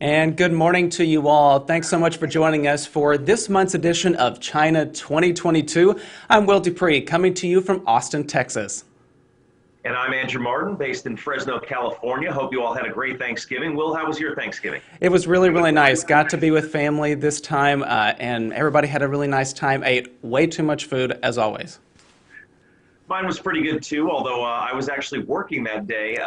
And good morning to you all. Thanks so much for joining us for this month's edition of China 2022. I'm Will DuPree, coming to you from Austin, Texas. And I'm Andrew Marden, based in Fresno, California. Hope you all had a great Thanksgiving. Will, how was your Thanksgiving? It was really nice. Got to be with family this time, and everybody had a really nice time. Ate way too much food, as always. Mine was pretty good, too, although I was actually working that day.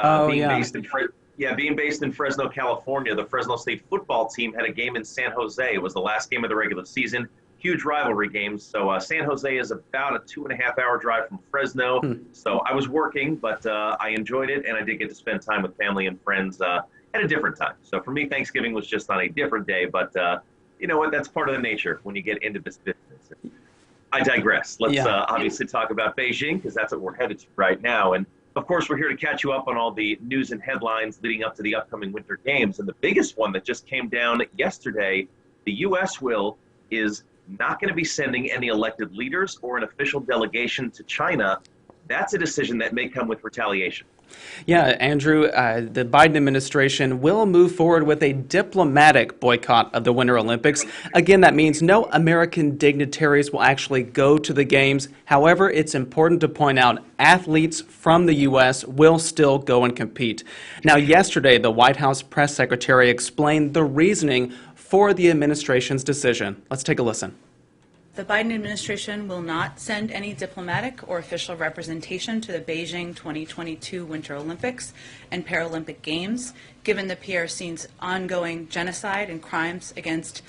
Being based in Fresno, California, the Fresno State football team had a game in San Jose. It was the last game of the regular season. Huge rivalry games. So San Jose is about a 2.5-hour drive from Fresno. So I was working, but I enjoyed it, and I did get to spend time with family and friends at a different time. So for me, Thanksgiving was just on a different day, but you know what? That's part of the nature when you get into this business. I digress. Let's obviously talk about Beijing, because that's what we're headed to right now. And of course, we're here to catch you up on all the news and headlines leading up to the upcoming Winter Games. And the biggest one that just came down yesterday, the U.S. is not going to be sending any elected leaders or an official delegation to China. That's a decision that may come with retaliation. Yeah, Andrew, the Biden administration will move forward with a diplomatic boycott of the Winter Olympics. Again, that means no American dignitaries will actually go to the Games. However, it's important to point out athletes from the U.S. will still go and compete. Now, yesterday, the White House press secretary explained the reasoning for the administration's decision. Let's take a listen. The Biden administration will not send any diplomatic or official representation to the Beijing 2022 Winter Olympics and Paralympic Games, given the PRC's ongoing genocide and crimes against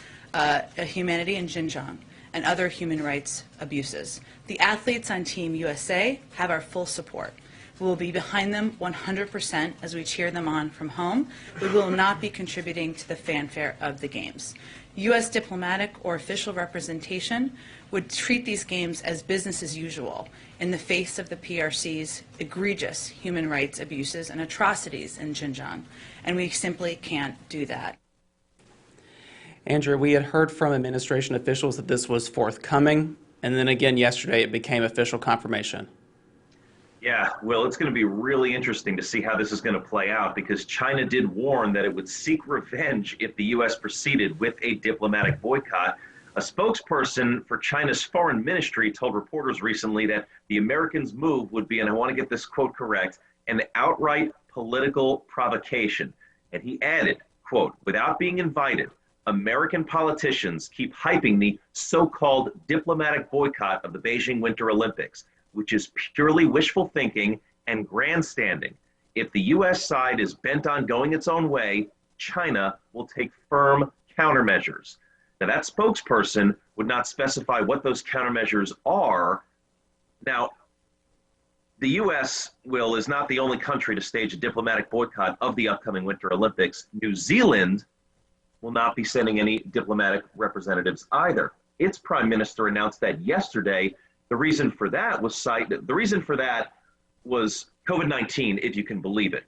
humanity in Xinjiang and other human rights abuses. The athletes on Team USA have our full support. We will be behind them 100% as we cheer them on from home. We will not be contributing to the fanfare of the Games. U.S. diplomatic or official representation would treat these games as business as usual in the face of the PRC's egregious human rights abuses and atrocities in Xinjiang, and we simply can't do that. Andrew, we had heard from administration officials that this was forthcoming, and then again yesterday it became official confirmation. Yeah, well, it's going to be really interesting to see how this is going to play out, because China did warn that it would seek revenge if the U.S. proceeded with a diplomatic boycott. A spokesperson for China's foreign ministry told reporters recently that the Americans' move would be, and I want to get this quote correct, an outright political provocation. And he added, quote, "Without being invited, American politicians keep hyping the so-called diplomatic boycott of the Beijing Winter Olympics, which is purely wishful thinking and grandstanding. If the U.S. side is bent on going its own way, China will take firm countermeasures." Now, that spokesperson would not specify what those countermeasures are. Now, the U.S. is not the only country to stage a diplomatic boycott of the upcoming Winter Olympics. New Zealand will not be sending any diplomatic representatives either. Its prime minister announced that yesterday. The reason for that was COVID-19, if you can believe it.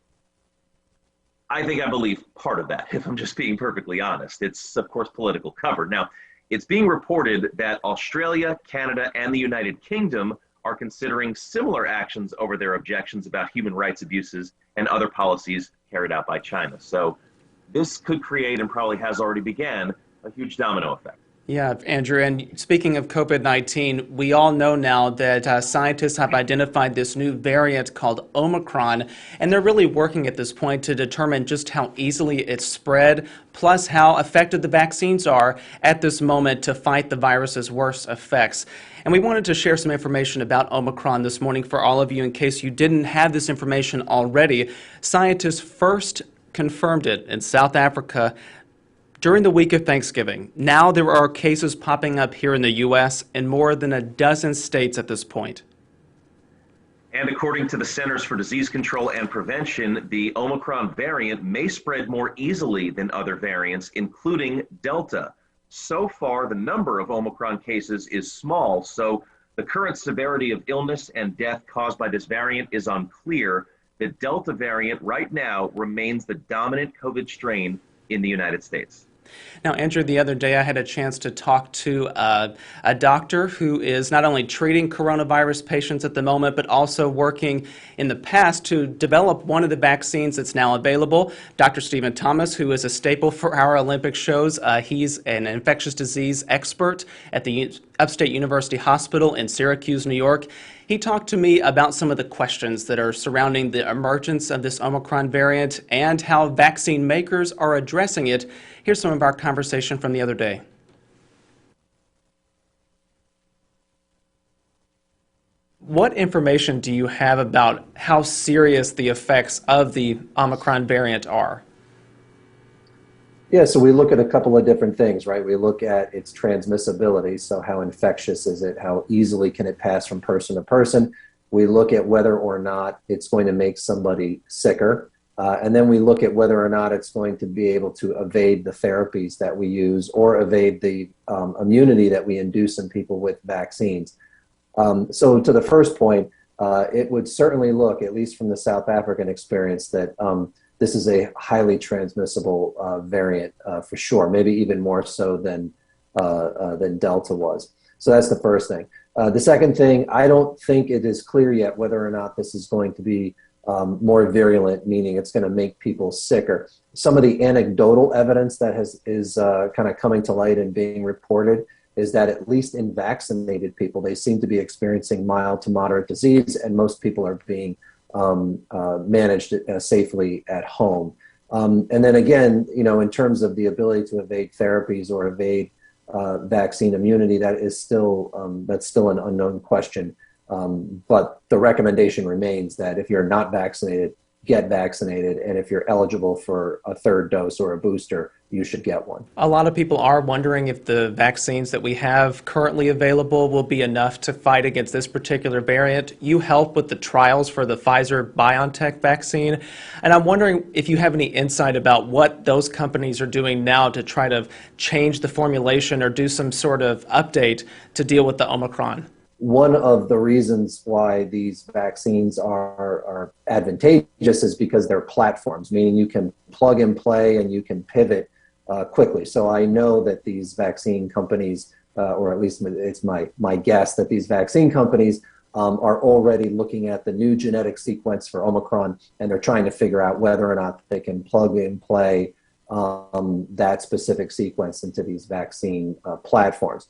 I think I believe part of that, if I'm just being perfectly honest. It's, of course, political cover. Now, it's being reported that Australia, Canada, and the United Kingdom are considering similar actions over their objections about human rights abuses and other policies carried out by China. So this could create, and probably has already began, a huge domino effect. Yeah, Andrew, and speaking of COVID-19, we all know now that scientists have identified this new variant called Omicron, and they're really working at this point to determine just how easily it's spread, plus how effective the vaccines are at this moment to fight the virus's worst effects. And we wanted to share some information about Omicron this morning for all of you in case you didn't have this information already. Scientists first confirmed it in South Africa during the week of Thanksgiving. Now there are cases popping up here in the U.S. in more than a dozen states at this point. And according to the Centers for Disease Control and Prevention, the Omicron variant may spread more easily than other variants, including Delta. So far, the number of Omicron cases is small, so the current severity of illness and death caused by this variant is unclear. The Delta variant right now remains the dominant COVID strain in the United States. Now, Andrew, the other day I had a chance to talk to a doctor who is not only treating coronavirus patients at the moment, but also working in the past to develop one of the vaccines that's now available. Dr. Stephen Thomas, who is a staple for our Olympic shows, he's an infectious disease expert at the Upstate University Hospital in Syracuse, New York. He talked to me about some of the questions that are surrounding the emergence of this Omicron variant and how vaccine makers are addressing it. Here's some of our conversation from the other day. What information do you have about how serious the effects of the Omicron variant are? Yeah, so we look at a couple of different things, right? We look at its transmissibility, so how infectious is it? How easily can it pass from person to person? We look at whether or not it's going to make somebody sicker. And then we look at whether or not it's going to be able to evade the therapies that we use or evade the immunity that we induce in people with vaccines. So to the first point, it would certainly look, at least from the South African experience, that this is a highly transmissible variant for sure, maybe even more so than Delta was. So that's the first thing. The second thing, I don't think it is clear yet whether or not this is going to be more virulent, meaning it's going to make people sicker. Some of the anecdotal evidence that is kind of coming to light and being reported is that at least in vaccinated people, they seem to be experiencing mild to moderate disease, and most people are being managed safely at home. And then again, you know, in terms of the ability to evade therapies or evade vaccine immunity, that's still an unknown question. But the recommendation remains that if you're not vaccinated, get vaccinated, and if you're eligible for a third dose or a booster, you should get one. A lot of people are wondering if the vaccines that we have currently available will be enough to fight against this particular variant. You help with the trials for the Pfizer-BioNTech vaccine, and I'm wondering if you have any insight about what those companies are doing now to try to change the formulation or do some sort of update to deal with the Omicron. One of the reasons why these vaccines are advantageous is because they're platforms, meaning you can plug and play and you can pivot quickly. So I know that these vaccine companies, or at least it's my guess, that these vaccine companies are already looking at the new genetic sequence for Omicron, and they're trying to figure out whether or not they can plug and play that specific sequence into these vaccine platforms.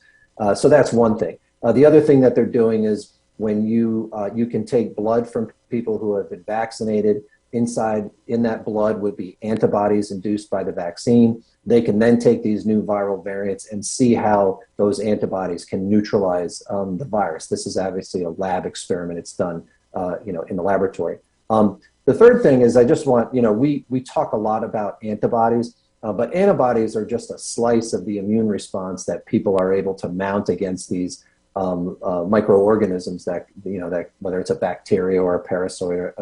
So that's one thing. The other thing that they're doing is when you can take blood from people who have been vaccinated. Inside in that blood would be antibodies induced by the vaccine. They can then take these new viral variants and see how those antibodies can neutralize the virus. This is obviously a lab experiment. It's done, in the laboratory. The third thing is I just want, we talk a lot about antibodies, but antibodies are just a slice of the immune response that people are able to mount against these microorganisms that whether it's a bacteria or a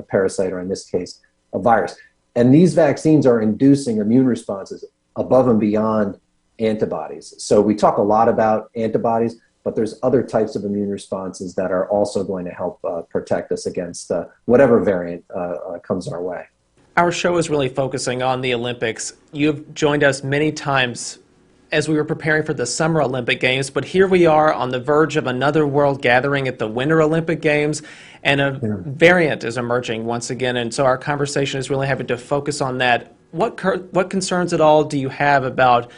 parasite, or in this case, a virus. And these vaccines are inducing immune responses above and beyond antibodies. So we talk a lot about antibodies, but there's other types of immune responses that are also going to help protect us against whatever variant comes our way. Our show is really focusing on the Olympics. You've joined us many times as we were preparing for the Summer Olympic Games, but here we are on the verge of another world gathering at the Winter Olympic Games, and a variant is emerging once again, and so our conversation is really having to focus on that. What concerns at all do you have about,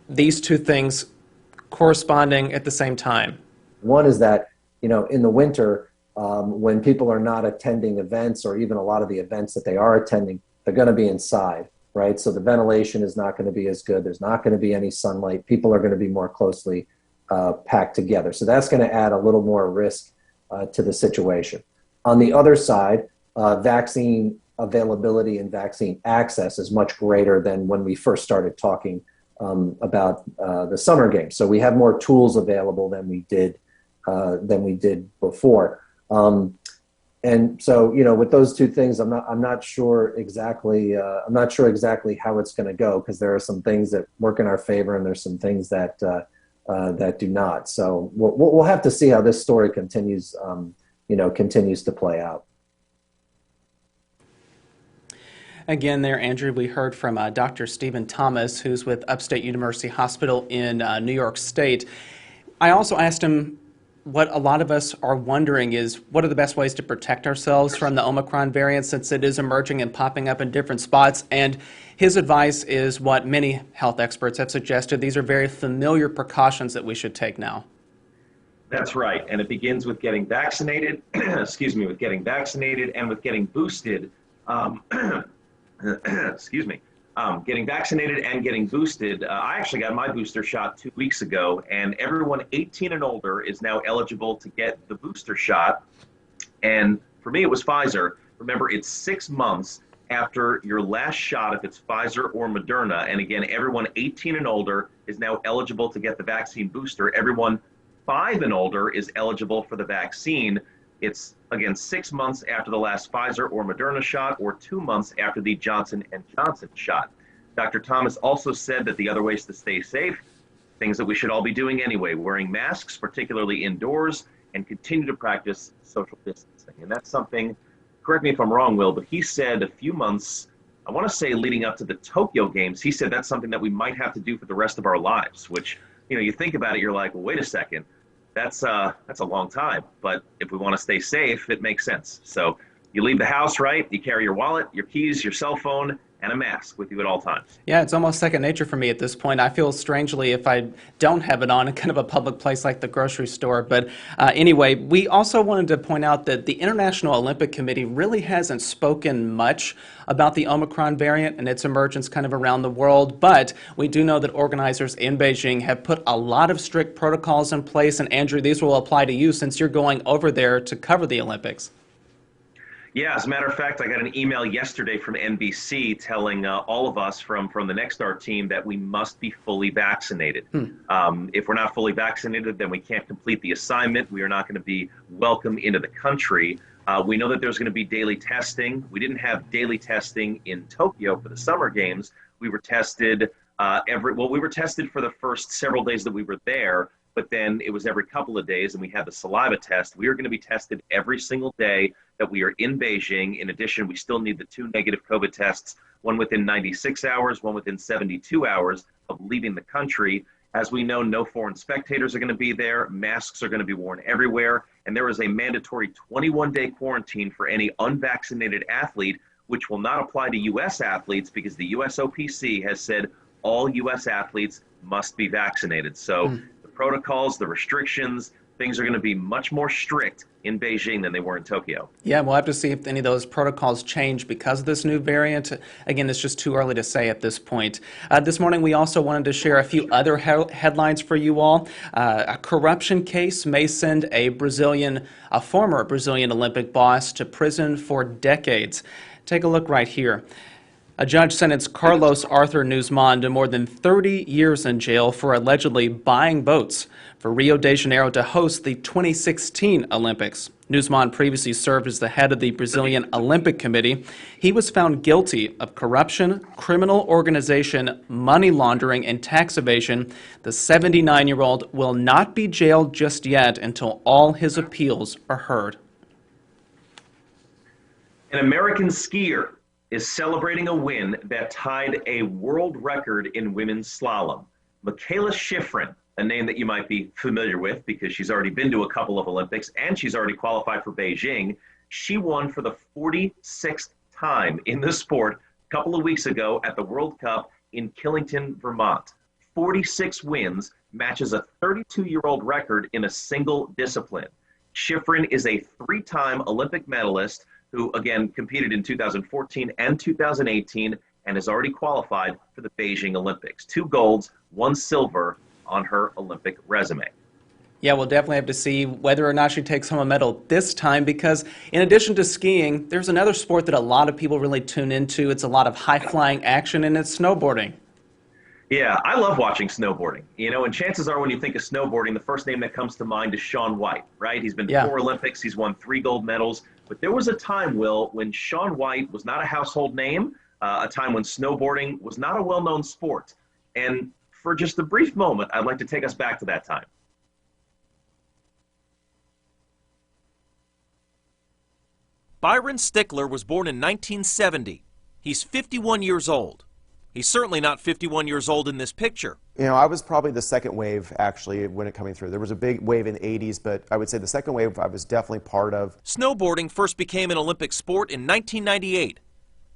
these two things corresponding at the same time? One is that, in the winter, when people are not attending events, or even a lot of the events that they are attending, they're going to be inside. Right? So the ventilation is not going to be as good. There's not going to be any sunlight. People are going to be more closely packed together. So that's going to add a little more risk to the situation. On the other side, vaccine availability and vaccine access is much greater than when we first started talking about the Summer Games. So we have more tools available than we did before. And so, with those two things, I'm not sure exactly how it's going to go, because there are some things that work in our favor and there's some things that do not. So we'll have to see how this story continues to play out. Again there, Andrew, we heard from Dr. Stephen Thomas, who's with Upstate University Hospital in New York State. I also asked him what a lot of us are wondering is, what are the best ways to protect ourselves from the Omicron variant since it is emerging and popping up in different spots? And his advice is what many health experts have suggested. These are very familiar precautions that we should take now. That's right, and it begins with getting vaccinated, excuse me, with getting vaccinated and with getting boosted, excuse me, getting vaccinated and getting boosted. I actually got my booster shot 2 weeks ago, and everyone 18 and older is now eligible to get the booster shot. And for me, it was Pfizer. Remember, it's 6 months after your last shot if it's Pfizer or Moderna. And again, everyone 18 and older is now eligible to get the vaccine booster. Everyone 5 and older is eligible for the vaccine. It's, again, 6 months after the last Pfizer or Moderna shot, or 2 months after the Johnson & Johnson shot. Dr. Thomas also said that the other ways to stay safe, things that we should all be doing anyway, wearing masks, particularly indoors, and continue to practice social distancing. And that's something, correct me if I'm wrong, Will, but he said a few months, I want to say leading up to the Tokyo Games, he said that's something that we might have to do for the rest of our lives, which, you know, you think about it, you're like, well, wait a second. That's a long time, but if we want to stay safe, it makes sense. So you leave the house, right? You carry your wallet, your keys, your cell phone, and a mask with you at all times. Yeah, it's almost second nature for me at this point. I feel strangely if I don't have it on in kind of a public place like the grocery store. But anyway, we also wanted to point out that the International Olympic Committee really hasn't spoken much about the Omicron variant and its emergence kind of around the world. But we do know that organizers in Beijing have put a lot of strict protocols in place. And Andrew, these will apply to you since you're going over there to cover the Olympics. Yeah, as a matter of fact, I got an email yesterday from NBC telling all of us from the Next Star team that we must be fully vaccinated. If we're not fully vaccinated, then we can't complete the assignment. We are not going to be welcome into the country. We know that there's going to be daily testing. We didn't have daily testing in Tokyo for the Summer Games. We were tested we were tested for the first several days that we were there, but then it was every couple of days, and we had the saliva test. We are going to be tested every single day that we are in Beijing. In addition, we still need the 2 negative COVID tests, one within 96 hours, one within 72 hours of leaving the country. As we know, no foreign spectators are going to be there. Masks are going to be worn everywhere. And there is a mandatory 21-day quarantine for any unvaccinated athlete, which will not apply to U.S. athletes because the USOPC has said all U.S. athletes must be vaccinated. So the protocols, the restrictions, things are going to be much more strict in Beijing than they were in Tokyo. Yeah, we'll have to see if any of those protocols change because of this new variant. Again, it's just too early to say at this point. This morning, we also wanted to share a few other headlines for you all. A corruption case may send a former Brazilian Olympic boss to prison for decades. Take a look right here. A judge sentenced Carlos Arthur Nuzman to more than 30 years in jail for allegedly buying votes for Rio de Janeiro to host the 2016 Olympics. Nuzman previously served as the head of the Brazilian Olympic Committee. He was found guilty of corruption, criminal organization, money laundering, and tax evasion. The 79-year-old will not be jailed just yet until all his appeals are heard. An American skier is celebrating a win that tied a world record in women's slalom. Michaela Schifrin, a name that you might be familiar with because she's already been to a couple of Olympics and she's already qualified for Beijing. She won for the 46th time in the sport a couple of weeks ago at the World Cup in Killington, Vermont. 46 wins, matches a 32-year-old record in a single discipline. Schifrin is a 3-time Olympic medalist who, again, competed in 2014 and 2018 and has already qualified for the Beijing Olympics. 2 golds, 1 silver on her Olympic resume. Yeah, we'll definitely have to see whether or not she takes home a medal this time because in addition to skiing, there's another sport that a lot of people really tune into. It's a lot of high-flying action, and it's snowboarding. Yeah, I love watching snowboarding. You know, and chances are when you think of snowboarding, the first name that comes to mind is Shaun White, right? He's been to 4 Olympics. He's won 3 gold medals. But there was a time, Will, when Shaun White was not a household name, a time when snowboarding was not a well-known sport. And for just a brief moment, I'd like to take us back to that time. Byron Stickler was born in 1970. He's 51 years old. He's certainly not 51 years old in this picture. You know, I was probably the second wave, actually, when it coming through. There was a big wave in the 80s, but I would say the second wave I was definitely part of. Snowboarding first became an Olympic sport in 1998.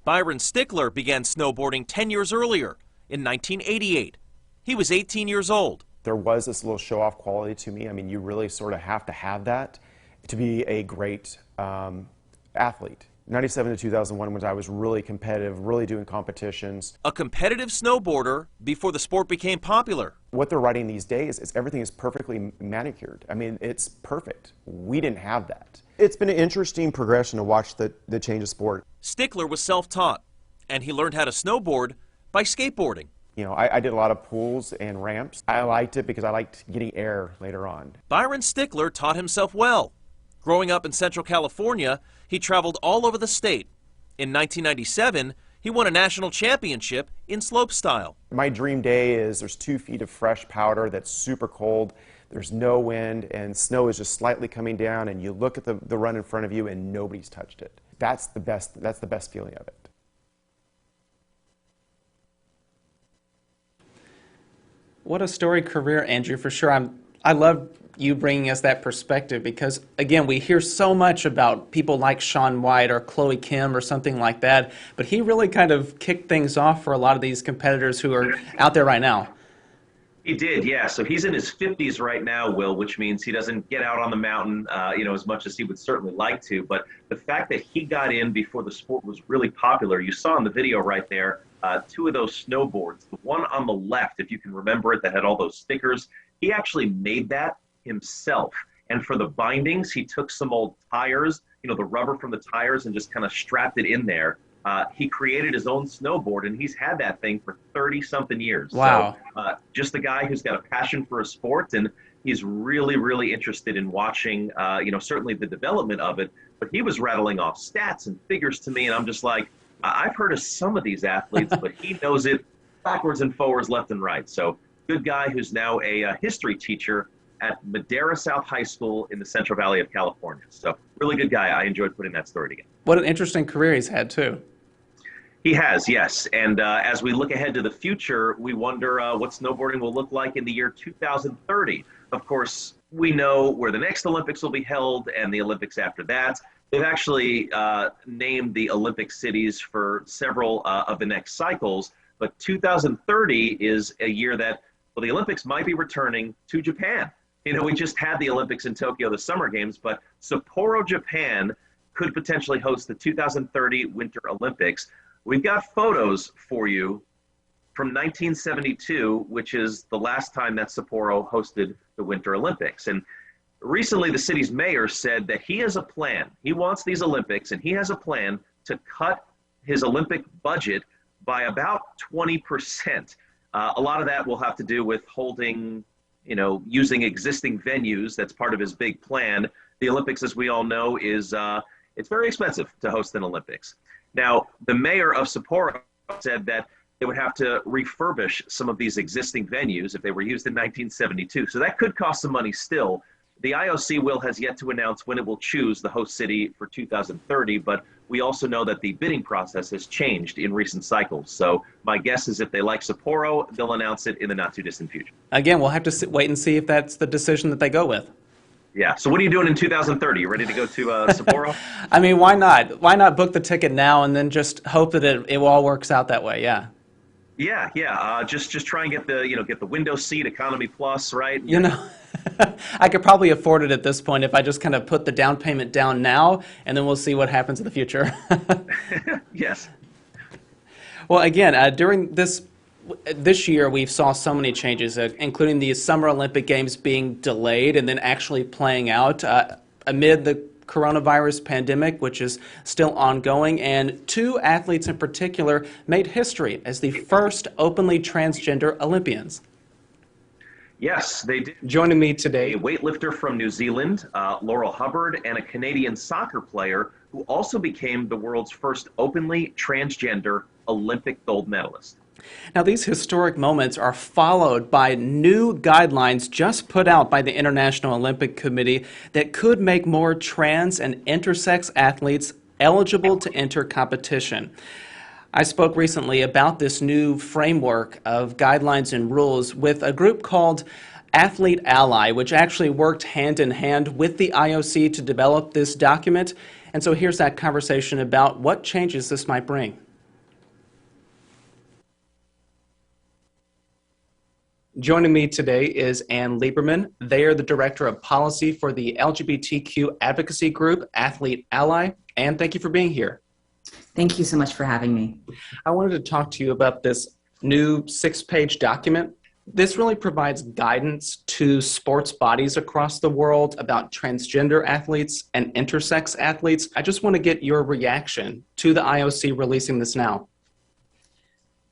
Byron Stickler began snowboarding 10 years earlier, in 1988. He was 18 years old. There was this little show-off quality to me. I mean, you really sort of have to have that to be a great athlete. 97 to 2001 when I was really competitive, really doing competitions. A competitive snowboarder before the sport became popular. What they're writing these days is everything is perfectly manicured. I mean, it's perfect. We didn't have that. It's been an interesting progression to watch the change of sport. Stickler was self-taught, and he learned how to snowboard by skateboarding. You know, I did a lot of pools and ramps. I liked it because I liked getting air later on. Byron Stickler taught himself well. Growing up in Central California, he traveled all over the state. In 1997, he won a national championship in slopestyle. My dream day is there's 2 feet of fresh powder that's super cold, there's no wind, and snow is just slightly coming down, and you look at the run in front of you and nobody's touched it. That's the best feeling of it. What a storied career, Andrew, for sure. I love you bringing us that perspective because, again, we hear so much about people like Shaun White or Chloe Kim or something like that, but he really kind of kicked things off for a lot of these competitors who are out there right now. He did, yeah. So he's in his 50s right now, Will, which means he doesn't get out on the mountain, as much as he would certainly like to. But the fact that he got in before the sport was really popular, you saw in the video right there, 2 of those snowboards. The one on the left, if you can remember it, that had all those stickers, he actually made that himself. And for the bindings, he took some old tires, the rubber from the tires, and just kind of strapped it in there. He created his own snowboard, and he's had that thing for 30-something years. Wow. So, just a guy who's got a passion for a sport, and he's really, really interested in watching, certainly the development of it. But he was rattling off stats and figures to me, and I'm just like, I've heard of some of these athletes, but he knows it backwards and forwards, left and right. So good guy who's now a history teacher at Madera South High School in the Central Valley of California. So really good guy. I enjoyed putting that story together. What an interesting career he's had, too. He has, yes. And as we look ahead to the future, we wonder what snowboarding will look like in the year 2030. Of course, we know where the next Olympics will be held and the Olympics after that. They've actually named the Olympic cities for several of the next cycles, but 2030 is a year that, the Olympics might be returning to Japan. We just had the Olympics in Tokyo, the Summer Games, but Sapporo, Japan could potentially host the 2030 Winter Olympics. We've got photos for you from 1972, which is the last time that Sapporo hosted the Winter Olympics. And recently, the city's mayor said that he has a plan. He wants these Olympics, and he has a plan to cut his Olympic budget by about 20%. A lot of that will have to do with holding, using existing venues. That's part of his big plan. The Olympics, as we all know, is it's very expensive to host an Olympics. Now, the mayor of Sapporo said that they would have to refurbish some of these existing venues if they were used in 1972. So that could cost some money still. The IOC has yet to announce when it will choose the host city for 2030, but we also know that the bidding process has changed in recent cycles. So my guess is if they like Sapporo, they'll announce it in the not-too-distant future. Again, we'll have to wait and see if that's the decision that they go with. Yeah. So what are you doing in 2030? You ready to go to Sapporo? I mean, why not? Why not book the ticket now and then just hope that it all works out that way? Yeah. Yeah. Just try and get the window seat, economy plus, right? I could probably afford it at this point if I just kind of put the down payment down now, and then we'll see what happens in the future. Yes. Well, again, during this year, we saw so many changes, including the Summer Olympic Games being delayed and then actually playing out amid the coronavirus pandemic, which is still ongoing. And 2 athletes in particular made history as the first openly transgender Olympians. Yes, they did. Joining me today, a weightlifter from New Zealand, Laurel Hubbard, and a Canadian soccer player who also became the world's first openly transgender Olympic gold medalist. Now, these historic moments are followed by new guidelines just put out by the International Olympic Committee that could make more trans and intersex athletes eligible to enter competition. I spoke recently about this new framework of guidelines and rules with a group called Athlete Ally, which actually worked hand in hand with the IOC to develop this document. And so here's that conversation about what changes this might bring. Joining me today is Ann Lieberman. They are the Director of Policy for the LGBTQ advocacy group, Athlete Ally. Ann, thank you for being here. Thank you so much for having me. I wanted to talk to you about this new 6-page document. This really provides guidance to sports bodies across the world about transgender athletes and intersex athletes. I just want to get your reaction to the IOC releasing this now.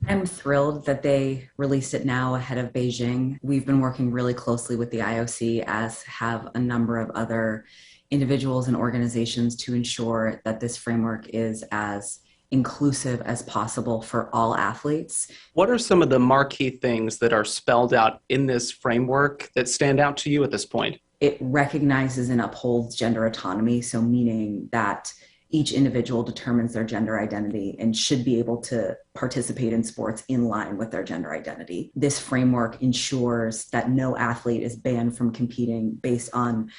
I'm thrilled that they released it now ahead of Beijing. We've been working really closely with the IOC, as have a number of other individuals and organizations, to ensure that this framework is as inclusive as possible for all athletes. What are some of the marquee things that are spelled out in this framework that stand out to you at this point? It recognizes and upholds gender autonomy, so meaning that each individual determines their gender identity and should be able to participate in sports in line with their gender identity. This framework ensures that no athlete is banned from competing based on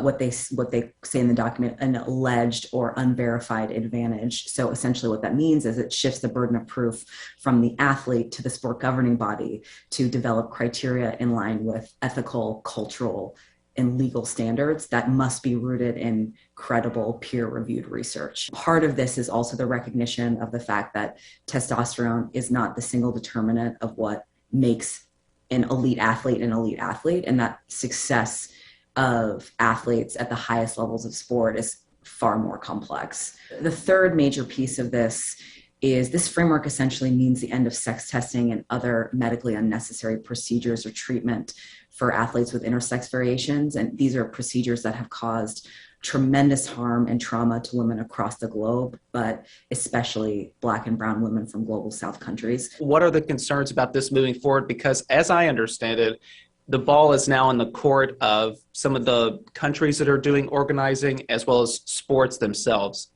what they say in the document, an alleged or unverified advantage. So essentially what that means is it shifts the burden of proof from the athlete to the sport governing body to develop criteria in line with ethical, cultural, and legal standards that must be rooted in credible peer-reviewed research. Part of this is also the recognition of the fact that testosterone is not the single determinant of what makes an elite athlete, and that success of athletes at the highest levels of sport is far more complex. The third major piece of this is this framework essentially means the end of sex testing and other medically unnecessary procedures or treatment for athletes with intersex variations. And these are procedures that have caused tremendous harm and trauma to women across the globe, but especially Black and brown women from global South countries. What are the concerns about this moving forward? Because as I understand it, the ball is now in the court of some of the countries that are doing organizing as well as sports themselves.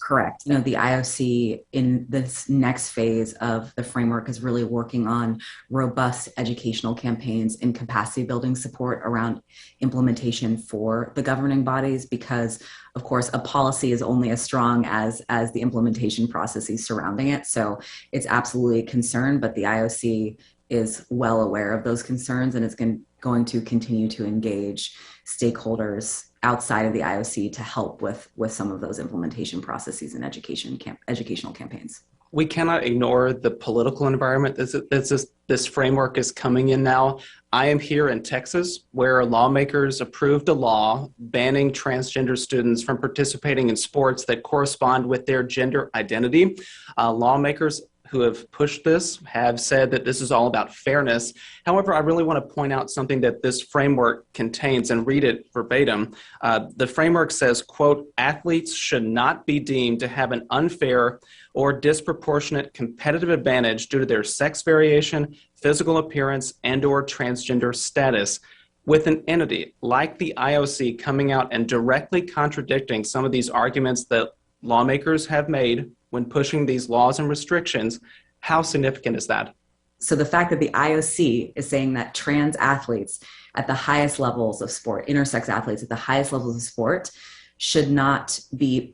Correct. The IOC in this next phase of the framework is really working on robust educational campaigns and capacity building support around implementation for the governing bodies, because of course a policy is only as strong as the implementation processes surrounding it. So it's absolutely a concern, but the IOC is well aware of those concerns and is going to continue to engage stakeholders outside of the IOC to help with some of those implementation processes and educational campaigns. We cannot ignore the political environment this framework is coming in now. I am here in Texas, where lawmakers approved a law banning transgender students from participating in sports that correspond with their gender identity. Lawmakers who have pushed this have said that this is all about fairness. However, I really want to point out something that this framework contains and read it verbatim. The framework says, quote, athletes should not be deemed to have an unfair or disproportionate competitive advantage due to their sex variation, physical appearance, and/or transgender status. With an entity like the IOC coming out and directly contradicting some of these arguments that lawmakers have made when pushing these laws and restrictions, how significant is that? So the fact that the IOC is saying that trans athletes at the highest levels of sport, intersex athletes at the highest levels of sport, should not be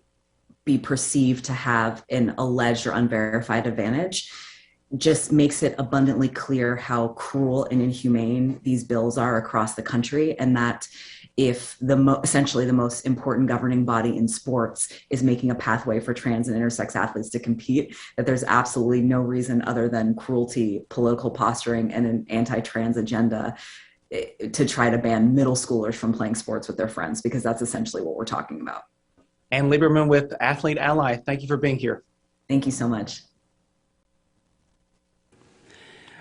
perceived to have an alleged or unverified advantage just makes it abundantly clear how cruel and inhumane these bills are across the country, and that if essentially the most important governing body in sports is making a pathway for trans and intersex athletes to compete, that there's absolutely no reason other than cruelty, political posturing, and an anti-trans agenda to try to ban middle schoolers from playing sports with their friends, because that's essentially what we're talking about. Ann Lieberman with Athlete Ally, thank you for being here. Thank you so much.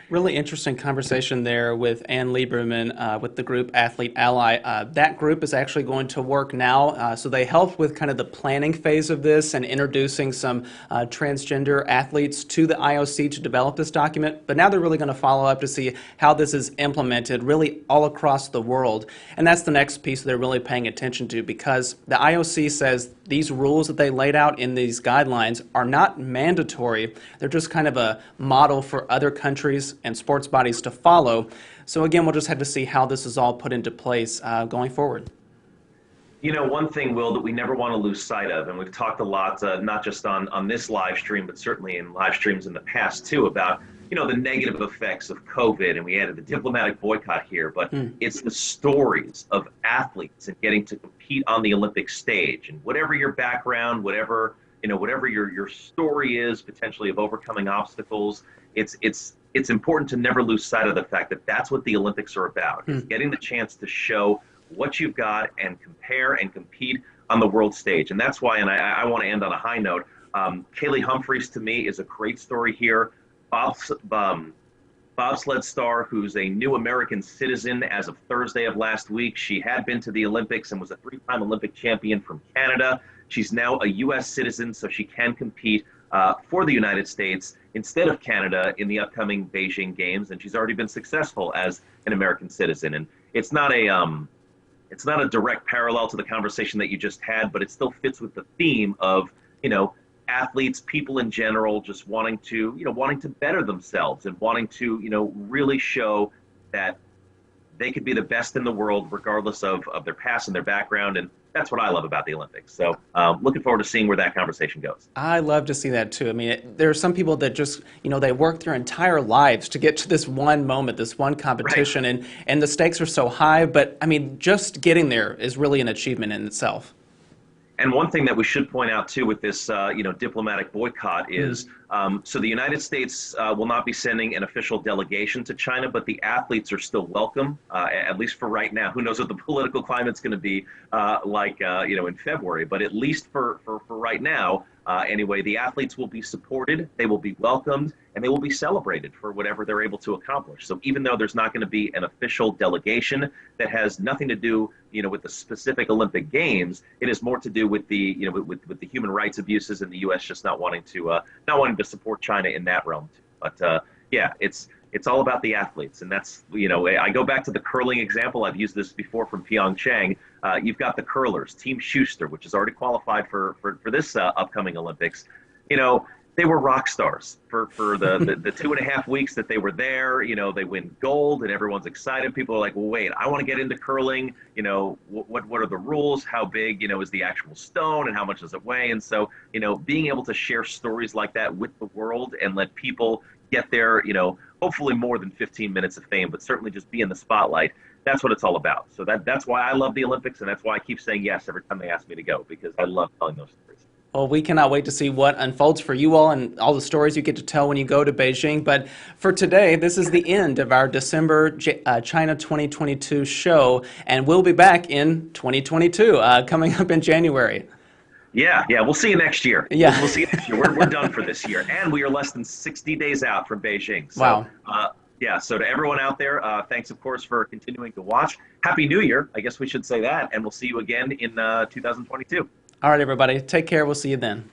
Really interesting conversation there with Ann Lieberman with the group Athlete Ally. That group is actually going to work now, so they help with kind of the planning phase of this and introducing some transgender athletes to the IOC to develop this document. But now they're really going to follow up to see how this is implemented really all across the world. And that's the next piece they're really paying attention to, because the IOC says these rules that they laid out in these guidelines are not mandatory. They're just kind of a model for other countries and sports bodies to follow. So again, we'll just have to see how this is all put into place going forward. You know, one thing, Will, that we never want to lose sight of, and we've talked a lot, not just on this live stream, but certainly in live streams in the past too, about, you know, the negative effects of COVID, and we added the diplomatic boycott here, but it's the stories of athletes and getting to compete on the Olympic stage. And whatever your background, whatever, you know, whatever your story is, potentially of overcoming obstacles, it's important to never lose sight of the fact that that's what the Olympics are about. It's getting the chance to show what you've got and compare and compete on the world stage. And that's why, and I want to end on a high note, Kaylee Humphries to me is a great story here. Bobsled star who's a new American citizen as of Thursday of last week. She had been to the Olympics and was a three-time Olympic champion from Canada. She's now a U.S. citizen, so she can compete for the United States instead of Canada in the upcoming Beijing Games, and she's already been successful as an American citizen. And it's not a direct parallel to the conversation that you just had, but it still fits with the theme of, you know, athletes, people in general, just wanting to better themselves and wanting to, you know, really show that they could be the best in the world regardless of their past and their background. And that's what I love about the Olympics. So looking forward to seeing where that conversation goes. I love to see that too. I mean, there are some people that just, you know, they work their entire lives to get to this one moment, this one competition, right. and the stakes are so high. But I mean, just getting there is really an achievement in itself. And one thing that we should point out too with this, diplomatic boycott is, so the United States will not be sending an official delegation to China, but the athletes are still welcome, at least for right now. Who knows what the political climate's going to be in February? But at least for right now, anyway, the athletes will be supported, they will be welcomed, and they will be celebrated for whatever they're able to accomplish. So even though there's not going to be an official delegation that has nothing to do, you know, with the specific Olympic Games, it is more to do with the, you know, with the human rights abuses in the U.S. just not wanting to support China in that realm too. But yeah, it's all about the athletes, and that's, you know, I go back to the curling example. I've used this before from Pyeongchang. You've got the curlers, Team Schuster, which is already qualified for this upcoming Olympics. You know, they were rock stars for the 2.5 weeks that they were there. You know, they win gold and everyone's excited. People are like, well, wait, I want to get into curling. You know, what are the rules? How big, you know, is the actual stone and how much does it weigh? And so, you know, being able to share stories like that with the world and let people get their, you know, hopefully more than 15 minutes of fame, but certainly just be in the spotlight. That's what it's all about. So that's why I love the Olympics, and that's why I keep saying yes every time they ask me to go, because I love telling those stories. Well, we cannot wait to see what unfolds for you all and all the stories you get to tell when you go to Beijing. But for today, this is the end of our December China 2022 show, and we'll be back in 2022, coming up in January. Yeah, we'll see you next year. Yeah. We'll see you next year. We're done for this year, and we are less than 60 days out from Beijing. So, wow. Yeah, so to everyone out there, thanks, of course, for continuing to watch. Happy New Year. I guess we should say that, and we'll see you again in 2022. All right, everybody. Take care. We'll see you then.